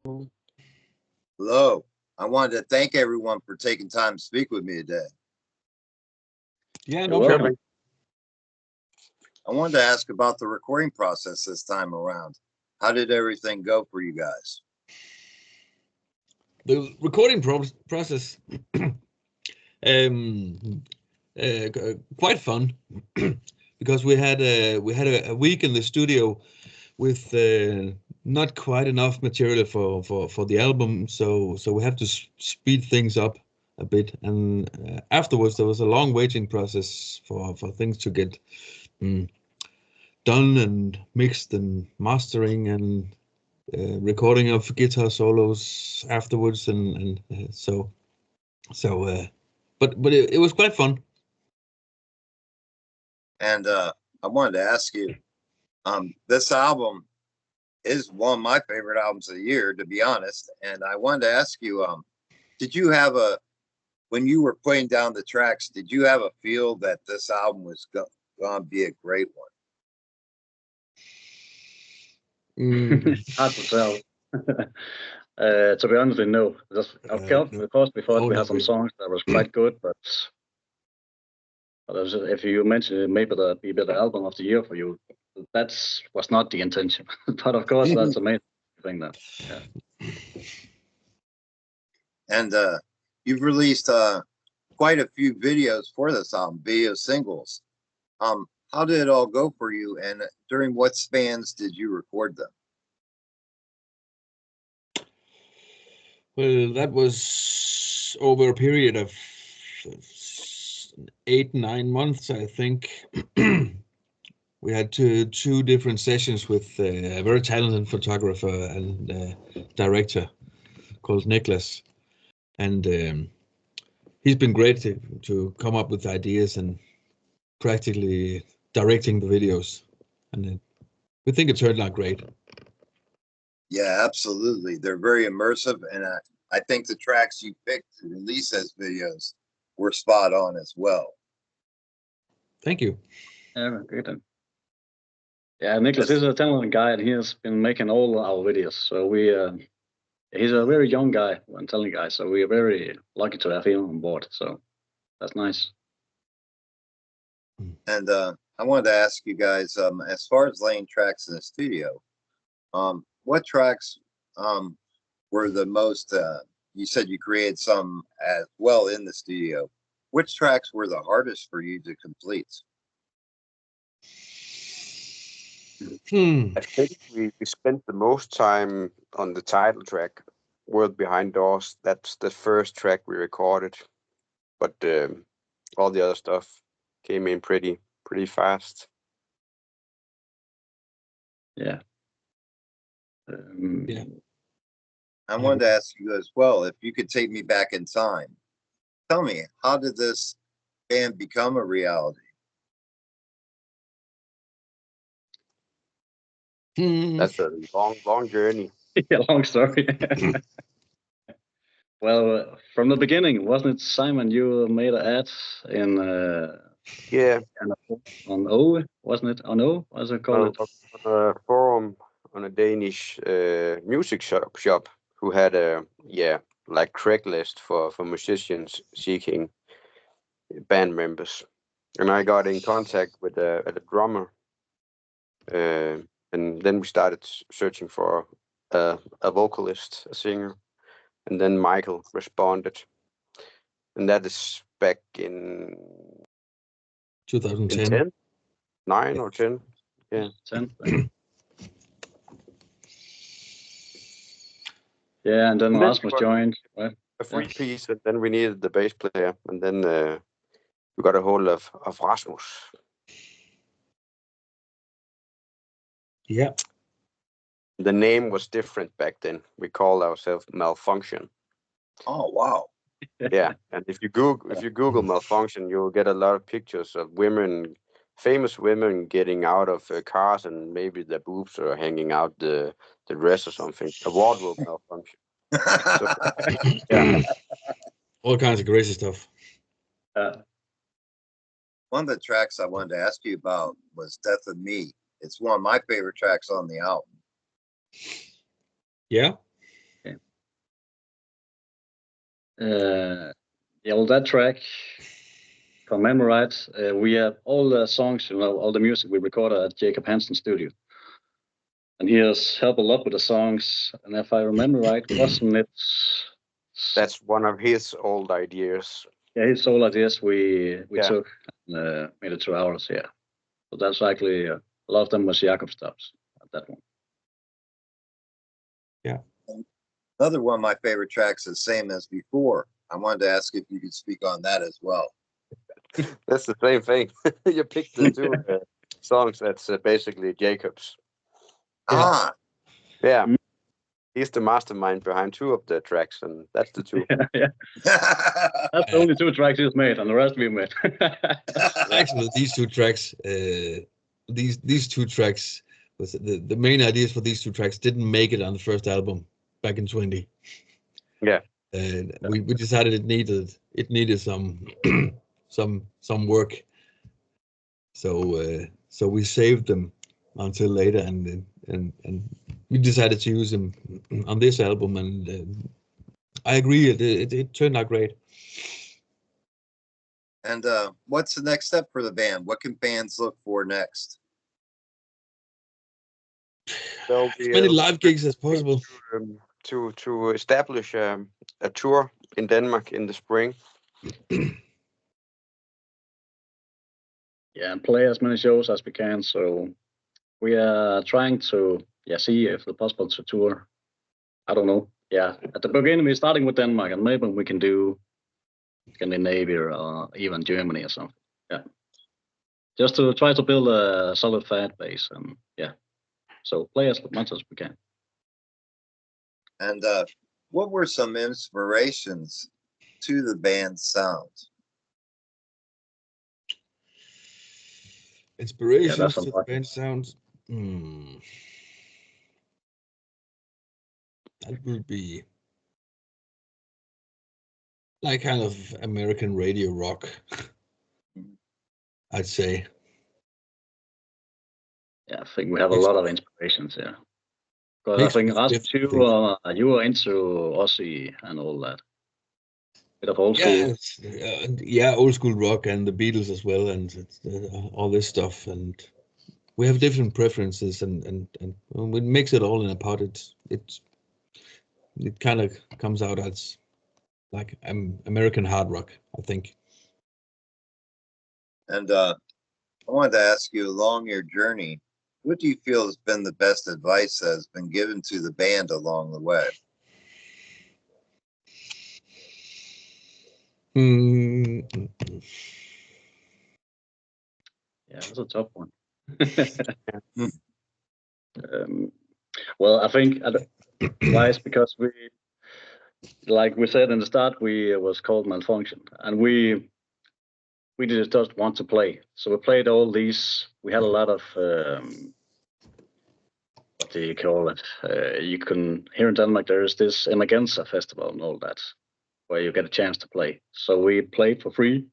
Hello. I wanted to thank everyone for taking time to speak with me today. Yeah, You're no welcome. problem. I wanted to ask about the recording process this time around. How did everything go for you guys? The recording process, quite fun, because we had a week in the studio with not quite enough material for the album, so we have to speed things up a bit. And afterwards, there was a long waiting process for things to get done and mixed and mastering and recording of guitar solos afterwards, and but it was quite fun. And I wanted to ask you, this album is one of my favorite albums of the year, to be honest. And I wanted to ask you, did you have when you were putting down the tracks, did you have a feel that this album was going to be a great one? Hard to tell. To be honest, no. Just, of course, we thought we had some songs that was quite good, but if you mention it, maybe that'd be the album of the year for you. That was not the intention. But of course, that's amazing thing that. Yeah. And you've released quite a few videos for this album, video singles. How did it all go for you, and during what spans did you record them? Well, that was over a period of 8-9 months, I think. We had two different sessions with a very talented photographer and director called Nicholas, and he's been great to come up with ideas and practically directing the videos, and we think it turned out great. Yeah, absolutely. They're very immersive, and I think the tracks you picked to release as videos were spot on as well. Thank you. Yeah, good. Yeah, Nicholas is a talented guy, and he has been making all our videos. So he's a very young guy, one talented guy. So we are very lucky to have him on board. So that's nice. And I wanted to ask you guys, as far as laying tracks in the studio, what tracks were the most? You said you created some as well in the studio. Which tracks were the hardest for you to complete? I think we spent the most time on the title track, World Behind Doors. That's the first track we recorded, but all the other stuff came in pretty fast. Yeah. Yeah. I wanted to ask you as well, if you could take me back in time. Tell me, how did this band become a reality? That's a long journey. Yeah, long story. Well, from the beginning, wasn't it, Simon? You made an ad in Yeah, on O, wasn't it? On O, what's it called? on a forum on a Danish music shop who had a like Craigslist for musicians seeking band members, and I got in contact with a drummer, and then we started searching for a vocalist, a singer, and then Michael responded, and that is back in 2010. 9 or 10. Yeah. 10. Yeah, and then Rasmus joined. Right? A free piece, and then we needed the bass player, and then we got a hold of Rasmus. Yeah. The name was different back then. We called ourselves Malfunction. Oh, wow. Yeah, and if you Google Malfunction, you'll get a lot of pictures of women, famous women getting out of cars, and maybe their boobs are hanging out the dress or something. A wardrobe malfunction. So, yeah. All kinds of crazy stuff. One of the tracks I wanted to ask you about was Death of Me. It's one of my favorite tracks on the album. Yeah. Yeah, well, that track, if I remember right, we have all the songs, all the music we recorded at Jacob Hansen studio. And he has helped a lot with the songs. And if I remember right, wasn't it? That's one of his old ideas. Yeah, his solo ideas we Yeah. took and made it 2 hours. Yeah, so that's actually a lot of them was Jacob stops at that one. Another one of my favorite tracks is Same as Before. I wanted to ask if you could speak on that as well. That's the same thing. You picked the two songs that's basically Jacob's. Ah, Yeah. He's the mastermind behind two of the tracks, and that's the two. Yeah, that's the only 2 tracks he's made, and the rest we made. Actually, these two tracks, these two tracks, was the main ideas for these two tracks didn't make it on the first album back in 20. Yeah. And we decided it needed some some work. So we saved them until later, and we decided to use them on this album, and I agree, it turned out great. and what's the next step for the band? What can fans look for next? So As many live gigs as possible. To establish a tour in Denmark in the spring. Yeah, and play as many shows as we can. So we are trying to see if it's possible to tour. I don't know. Yeah, at the beginning we're starting with Denmark, and maybe we can do Scandinavia or even Germany or something. Yeah, just to try to build a solid fan base, and so play as much as we can. And what were some inspirations to the band's sound? Inspirations that's to the important. band sounds. That would be like kind of American radio rock, I'd say. Yeah, I think we have a lot of inspirations. Yeah, because I Mixed think with last different two, things. you were into Ozzy and all that. Bit of old school. Yeah, old school rock and the Beatles as well, and all this stuff. And we have different preferences, and when we mix it all in a pot, it kind of comes out as like American hard rock, I think. And I wanted to ask you, along your journey, what do you feel has been the best advice that has been given to the band along the way? Yeah, that's a tough one. Well, I think advice, because we, like we said in the start, we was called Malfunction, and we just want to play. So we played all these. We had a lot of what do you call it? You can, here in Denmark there is this Emergenza festival and all that, where you get a chance to play. So we played for free,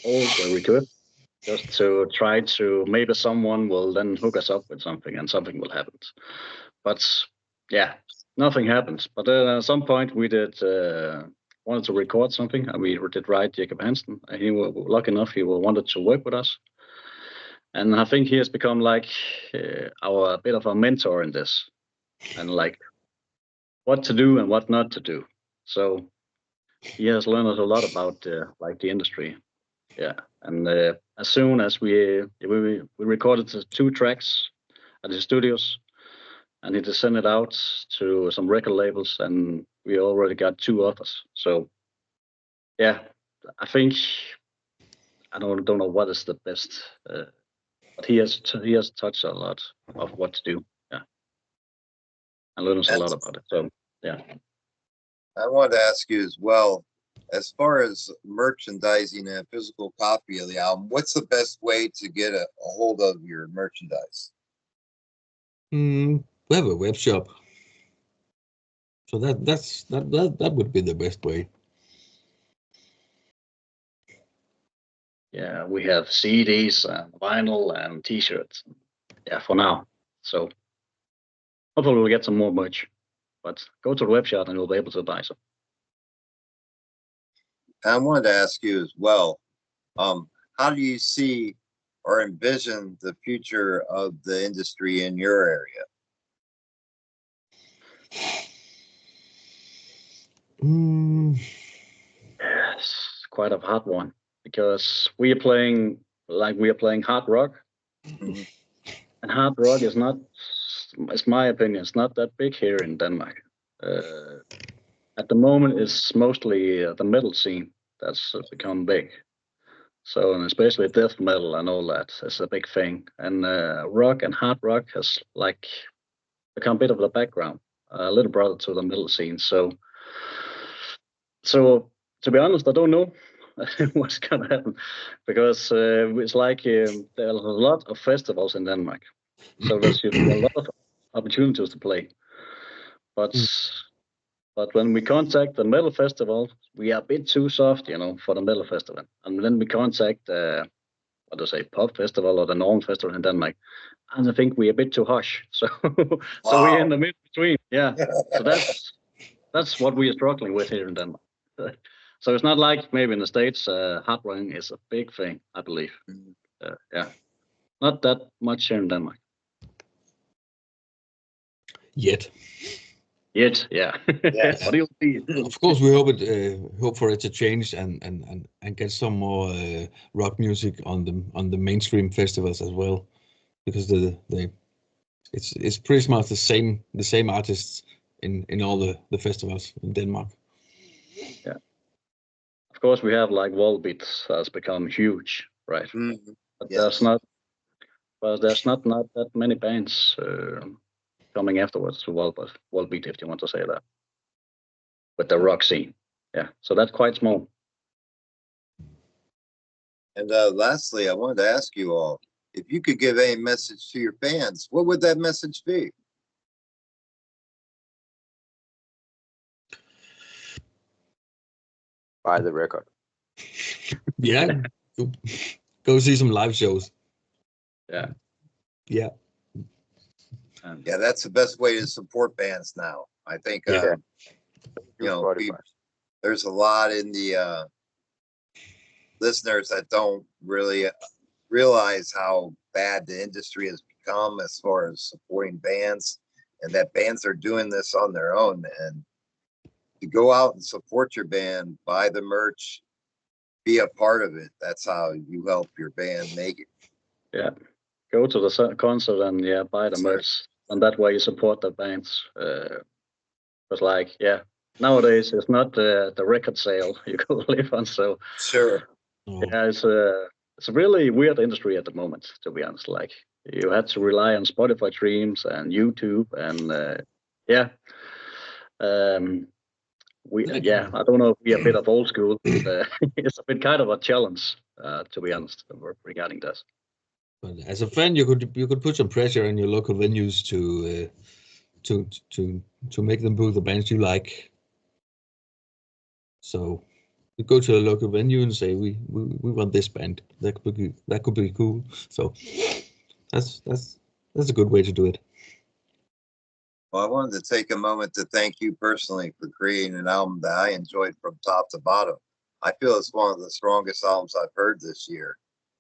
all where we could, just to try to, maybe someone will then hook us up with something and something will happen. But yeah, nothing happened. But at some point we did wanted to record something, and we did write Jacob Hansen. And he was lucky enough, he wanted to work with us. And I think he has become like our bit of a mentor in this, and like what to do and what not to do. So he has learned us a lot about like the industry. Yeah, and as soon as we recorded the 2 tracks at the studios, and he just sent it out to some record labels, and we already got 2 offers. So yeah, I think I don't know what is the best, but he has touched a lot of what to do. Yeah, and learned us a lot about it. So yeah. I wanted to ask you as well, as far as merchandising and a physical copy of the album, what's the best way to get a hold of your merchandise? We have a web shop, so that would be the best way. Yeah, we have CDs and vinyl and T-shirts. Yeah, for now. So hopefully we'll get some more merch. But go to the website and you'll be able to buy some. I wanted to ask you as well, how do you see or envision the future of the industry in your area? It's quite a hard one because we are playing hard rock, Mhm. and hard rock is not, it's my opinion, it's not that big here in Denmark. At the moment, it's mostly the metal scene that's become big. So, and especially death metal and all that is a big thing. And rock and hard rock has like become a bit of the background, a little brother to the metal scene. So to be honest, I don't know what's gonna happen because it's like there are a lot of festivals in Denmark, so there's usually a lot of opportunities to play. But but when we contact the metal festival, we are a bit too soft, for the metal festival. And then we contact what do I say, pop festival or the norm festival in Denmark, and I think we're a bit too harsh. So so we're in the mid between. Yeah. So that's what we are struggling with here in Denmark. So it's not like maybe in the States, hard running is a big thing, I believe. Yeah, not that much here in Denmark Yet. Yeah. Yes. What do you see? Of course, we hope for it to change and get some more rock music on the mainstream festivals as well, because it's pretty much the same artists in all the festivals in Denmark. Yeah. Of course, we have like Volbeat has become huge, right? Mhm. But Yes. there's not that many bands coming afterwards to Volbeat, if you want to say that, with the rock scene. Yeah. So that's quite small. And lastly, I wanted to ask you all, if you could give a message to your fans, what would that message be? Buy the record. Yeah, go see some live shows. Yeah. Yeah. Yeah, that's the best way to support bands now. I think, Yeah. you know, Spotify. there's a lot in the listeners that don't really realize how bad the industry has become as far as supporting bands, and that bands are doing this on their own. And to go out and support your band, buy the merch, be a part of it. That's how you help your band make it. Yeah. Go to the concert and buy the merch, and that way you support the bands. But like, nowadays it's not the record sale you go live on. So Sure. No. yeah, it's a really weird industry at the moment, to be honest. Like you had to rely on Spotify streams and YouTube, and um, I don't know if we are a bit of old school. It's a bit kind of a challenge, to be honest, regarding this. But as a fan, you could put some pressure on your local venues to make them book the bands you like. So you go to a local venue and say we want this band. That could be cool. So that's a good way to do it. Well, I wanted to take a moment to thank you personally for creating an album that I enjoyed from top to bottom. I feel it's one of the strongest albums I've heard this year.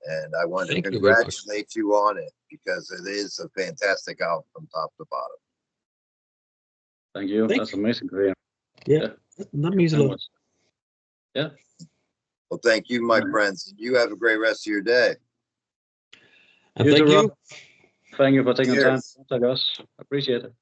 And I wanted to Thank you very much. congratulate you on it because it is a fantastic album from top to bottom. Thank you. Thank That's you. amazing to hear. Yeah, that means a Very lot. much. Yeah. Well, thank you, my All right. friends. You have a great rest of your day. And You thank too, you. Rob. Thank you for taking the time Cheers. to contact us. Appreciate it.